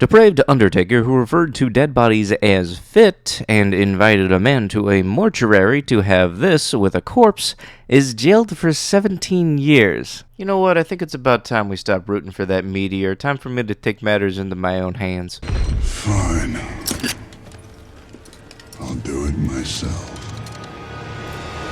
Depraved undertaker who referred to dead bodies as fit and invited a man to a mortuary to have this with a corpse is jailed for 17 years. You know what? I think it's about time we stop rooting for that meteor. Time for me to take matters into my own hands. Fine. I'll do it myself.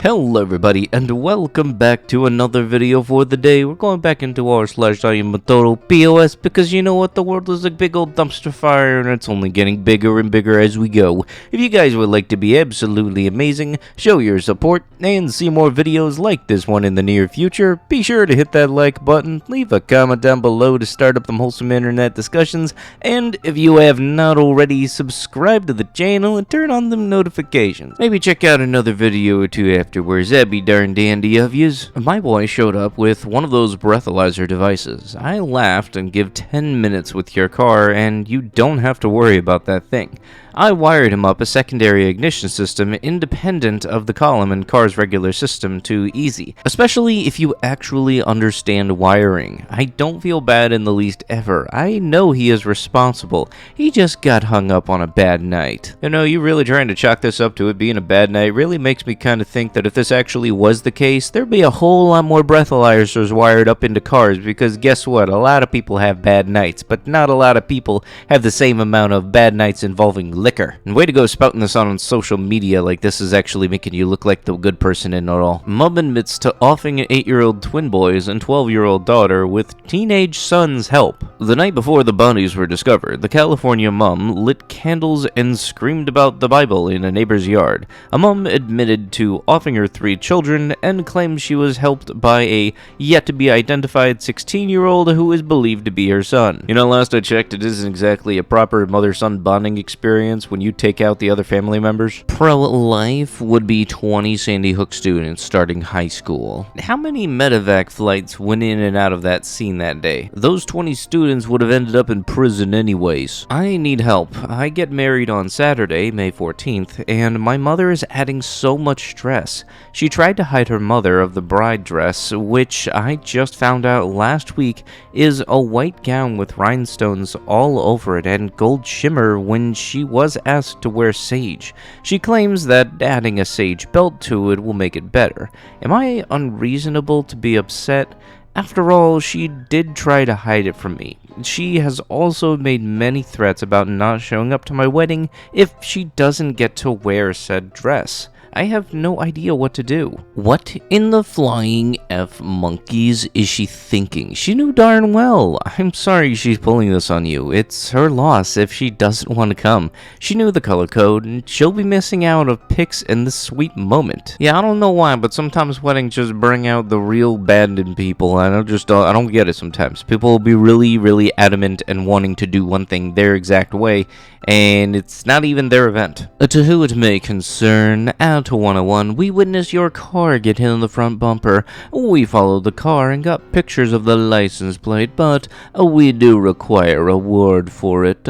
Hello everybody, and welcome back to another video for the day. We're going back into r/iamatotalpieceofsh because you know what, the world is a big old dumpster fire and it's only getting bigger and bigger as we go. If you guys would like to be absolutely amazing, show your support, and see more videos like this one in the near future, be sure to hit that like button, leave a comment down below to start up them wholesome internet discussions, and if you have not already, subscribe to the channel and turn on them notifications. Maybe check out another video or two afterwards. That'd be darn dandy of yous. My boy showed up with one of those breathalyzer devices. I laughed and give 10 minutes with your car and you don't have to worry about that thing. I wired him up a secondary ignition system independent of the column in car's regular system to easy, especially if you actually understand wiring. I don't feel bad in the least ever. I know he is responsible. He just got hung up on a bad night. You know, you really trying to chalk this up to it being a bad night really makes me kind of think that if this actually was the case, there'd be a whole lot more breathalyzers wired up into cars, because guess what? A lot of people have bad nights, but not a lot of people have the same amount of bad nights involving liquor. And way to go spouting this on social media like this is actually making you look like the good person in it all. Mom admits to offing 8-year-old twin boys and 12-year-old daughter with teenage son's help. The night before the bodies were discovered, the California mom lit candles and screamed about the Bible in a neighbor's yard. A mom admitted to offing her 3 children and claimed she was helped by a yet-to-be-identified 16-year-old who is believed to be her son. You know, last I checked, it isn't exactly a proper mother-son bonding experience when you take out the other family members. Pro-life would be 20 Sandy Hook students starting high school. How many medevac flights went in and out of that scene that day? Those 20 students would have ended up in prison anyways. I need help. I get married on Saturday, May 14th, and my mother is adding so much stress. She tried to hide her mother of the bride dress, which I just found out last week is a white gown with rhinestones all over it and gold shimmer when she was asked to wear sage. She claims that adding a sage belt to it will make it better. Am I unreasonable to be upset? After all, she did try to hide it from me. She has also made many threats about not showing up to my wedding if she doesn't get to wear said dress. I have no idea what to do. What in the flying F monkeys is she thinking? She knew darn well. I'm sorry she's pulling this on you. It's her loss if she doesn't want to come. She knew the color code, and she'll be missing out on pics in this sweet moment. Yeah, I don't know why, but sometimes weddings just bring out the real bad in people, and I don't get it sometimes. People will be really adamant and wanting to do one thing their exact way, and it's not even their event. To who it may concern, to 101, we witnessed your car get hit in the front bumper. We followed the car and got pictures of the license plate, but we do require a word for it.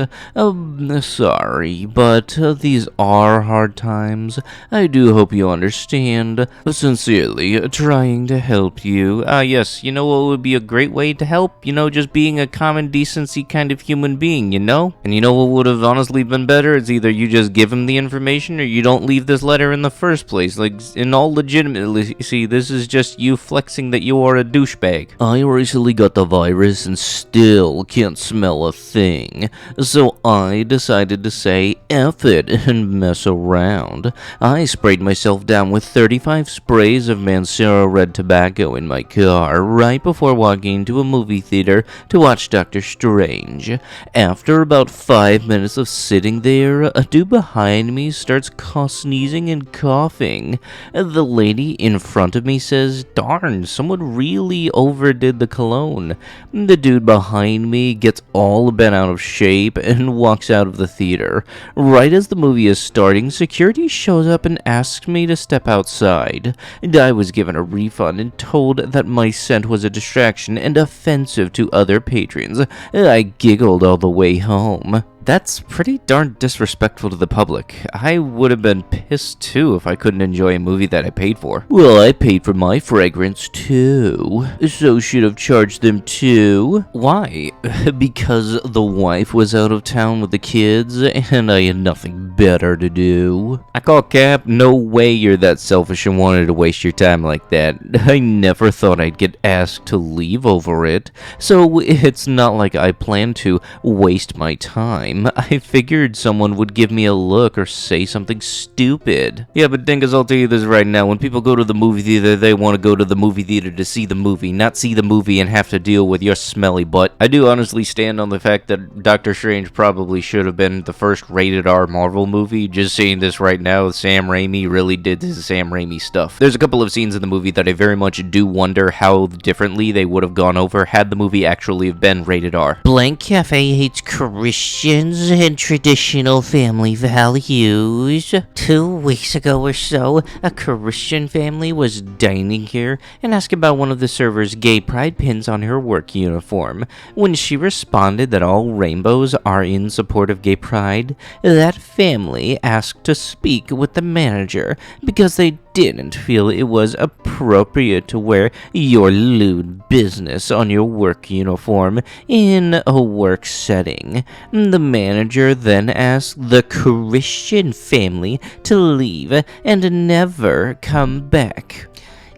Sorry, but these are hard times. I do hope you understand. Sincerely, trying to help you. Yes, you know what would be a great way to help? You know, just being a common decency kind of human being, you know? And you know what would have honestly been better? It's either you just give him the information or you don't leave this letter in the first place. Like, in all legitimacy, this is just you flexing that you are a douchebag. I recently got the virus and still can't smell a thing, so I decided to say F it and mess around. I sprayed myself down with 35 sprays of Mancera red tobacco in my car right before walking into a movie theater to watch Doctor Strange. After about 5 minutes of sitting there, a dude behind me starts sneezing and coughing. The lady in front of me says, "Darn, someone really overdid the cologne." The dude behind me gets all bent out of shape and walks out of the theater. Right as the movie is starting, security shows up and asks me to step outside. I was given a refund and told that my scent was a distraction and offensive to other patrons. I giggled all the way home. That's pretty darn disrespectful to the public. I would have been pissed too if I couldn't enjoy a movie that I paid for. Well, I paid for my fragrance too, so should have charged them too. Why? Because the wife was out of town with the kids and I had nothing better to do. I call cap. No way you're that selfish and wanted to waste your time like that. I never thought I'd get asked to leave over it, so it's not like I planned to waste my time. I figured someone would give me a look or say something stupid. Yeah, but Dingus, I'll tell you this right now. When people go to the movie theater, they want to go to the movie theater to see the movie, not see the movie and have to deal with your smelly butt. I do honestly stand on the fact that Doctor Strange probably should have been the first rated R Marvel movie. Just saying this right now, Sam Raimi really did his Sam Raimi stuff. There's a couple of scenes in the movie that I very much do wonder how differently they would have gone over had the movie actually have been rated R. Blank Cafe hates Christians and traditional family values. 2 weeks ago or so, a Christian family was dining here and asked about one of the server's gay pride pins on her work uniform. When she responded that all rainbows are in support of gay pride, that family asked to speak with the manager because they didn't feel it was appropriate to wear your lewd business on your work uniform in a work setting. The manager then asked the Christian family to leave and never come back.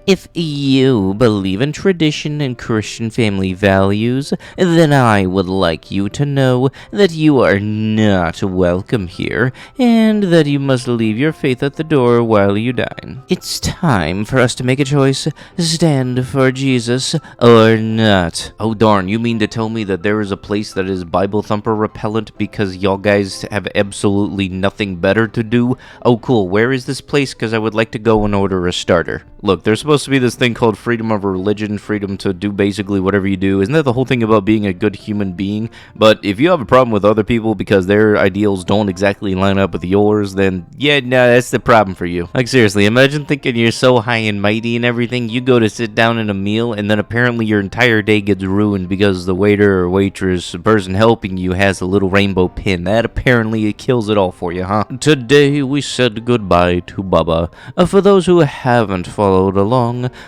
If you believe in tradition and Christian family values, then I would like you to know that you are not welcome here, and that you must leave your faith at the door while you dine. It's time for us to make a choice. Stand for Jesus or not. Oh darn, you mean to tell me that there is a place that is Bible thumper repellent because y'all guys have absolutely nothing better to do? Oh cool, where is this place? Because I would like to go and order a starter. Look, there's supposed to be this thing called freedom of religion, freedom to do basically whatever you do. Isn't that the whole thing about being a good human being? But if you have a problem with other people because their ideals don't exactly line up with yours, then yeah, no, that's the problem for you. Like seriously, imagine thinking you're so high and mighty and everything, you go to sit down in a meal and then apparently your entire day gets ruined because the waiter or waitress, the person helping you, has a little rainbow pin. That apparently kills it all for you, huh? Today we said goodbye to Bubba. For those who haven't followed along,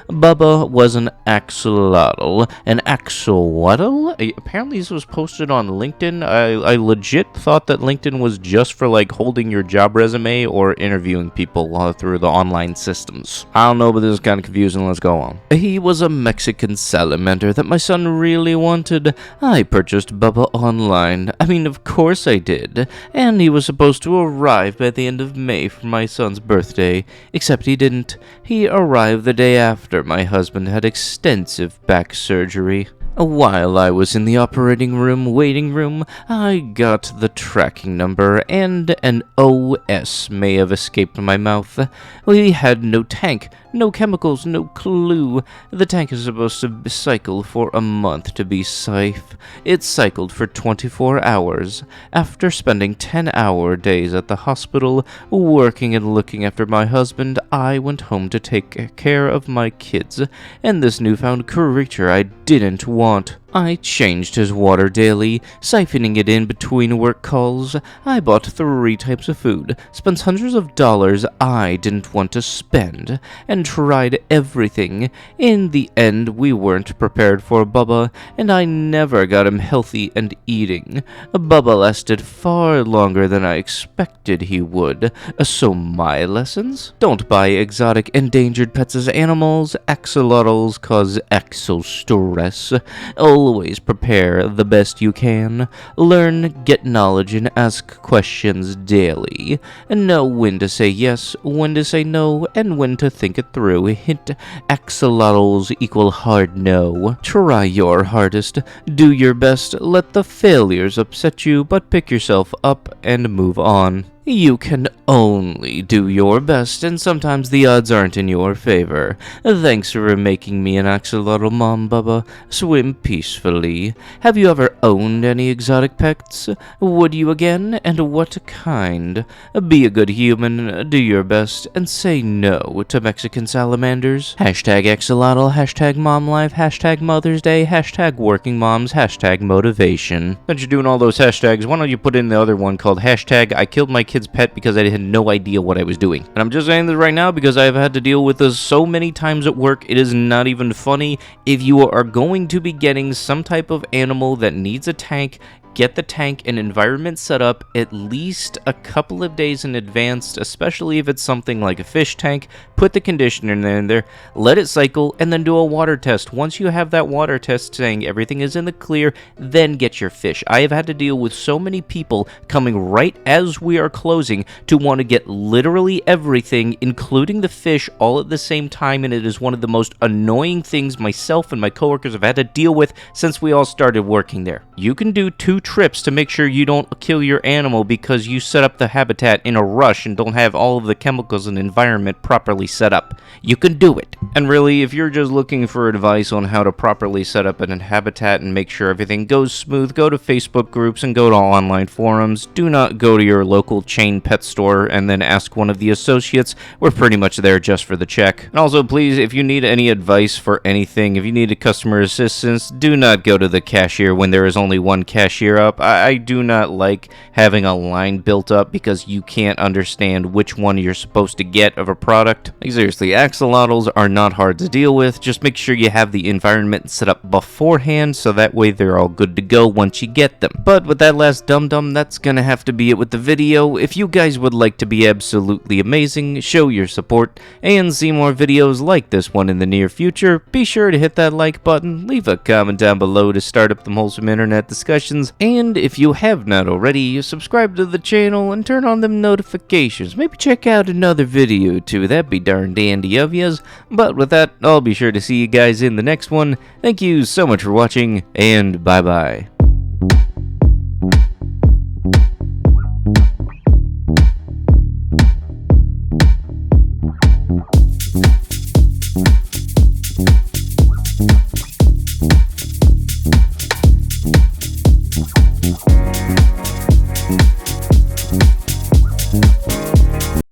Bubba was an axolotl. An axolotl? Apparently this was posted on LinkedIn. I legit thought that LinkedIn was just for like holding your job resume or interviewing people through the online systems. I don't know, but this is kind of confusing. Let's go on. He was a Mexican salamander that my son really wanted. I purchased Bubba online. I mean, of course I did. And he was supposed to arrive by the end of May for my son's birthday. Except he didn't. He arrived the day after my husband had extensive back surgery. While I was in the operating room waiting room, I got the tracking number, and an OS may have escaped my mouth. We had no tank, no chemicals, no clue. The tank is supposed to cycle for a month to be safe. It cycled for 24 hours. After spending 10-hour days at the hospital, working and looking after my husband, I went home to take care of my kids, and this newfound creature I didn't want. I changed his water daily, siphoning it in between work calls. I bought 3 types of food, spent hundreds of dollars I didn't want to spend, and tried everything. In the end, we weren't prepared for Bubba, and I never got him healthy and eating. Bubba lasted far longer than I expected he would. So my lessons? Don't buy exotic endangered pets as animals. Axolotls cause exo-stress. Always prepare the best you can. Learn, get knowledge, and ask questions daily. And know when to say yes, when to say no, and when to think it through. Hint, axolotls equal hard no. Try your hardest. Do your best. Let the failures upset you, but pick yourself up and move on. You can only do your best, and sometimes the odds aren't in your favor. Thanks for making me an axolotl, Mom Bubba. Swim peacefully. Have you ever owned any exotic pets? Would you again, and what kind? Be a good human, do your best, and say no to Mexican salamanders. Hashtag axolotl, hashtag mom life, hashtag Mother's Day, hashtag working moms, hashtag motivation. Since you're doing all those hashtags, why don't you put in the other one called hashtag I killed my kid's pet because I had no idea what I was doing. And I'm just saying this right now because I've had to deal with this so many times at work, it is not even funny. If you are going to be getting some type of animal that needs a tank, get the tank and environment set up at least a couple of days in advance, especially if it's something like a fish tank. Put the conditioner in there, let it cycle, and then do a water test. Once you have that water test saying everything is in the clear, then get your fish. I have had to deal with so many people coming right as we are closing to want to get literally everything, including the fish, all at the same time, and it is one of the most annoying things myself and my coworkers have had to deal with since we all started working there. You can do 2 trips to make sure you don't kill your animal because you set up the habitat in a rush and don't have all of the chemicals and environment properly set up. You can do it. And really, if you're just looking for advice on how to properly set up an habitat and make sure everything goes smooth, go to Facebook groups and go to online forums. Do not go to your local chain pet store and then ask one of the associates. We're pretty much there just for the check. And also, please, if you need any advice for anything, if you need a customer assistance, do not go to the cashier when there is only one cashier up. I do not like having a line built up because you can't understand which one you're supposed to get of a product. Like, seriously, axolotls are not hard to deal with. Just make sure you have the environment set up beforehand so that way they're all good to go once you get them. But with that last dum-dum, that's gonna have to be it with the video. If you guys would like to be absolutely amazing, show your support, and see more videos like this one in the near future, be sure to hit that like button, leave a comment down below to start up them wholesome internet discussions, and if you have not already, subscribe to the channel and turn on them notifications. Maybe check out another video too, that'd be darn dandy of yas. But with that, I'll be sure to see you guys in the next one. Thank you so much for watching, and bye bye.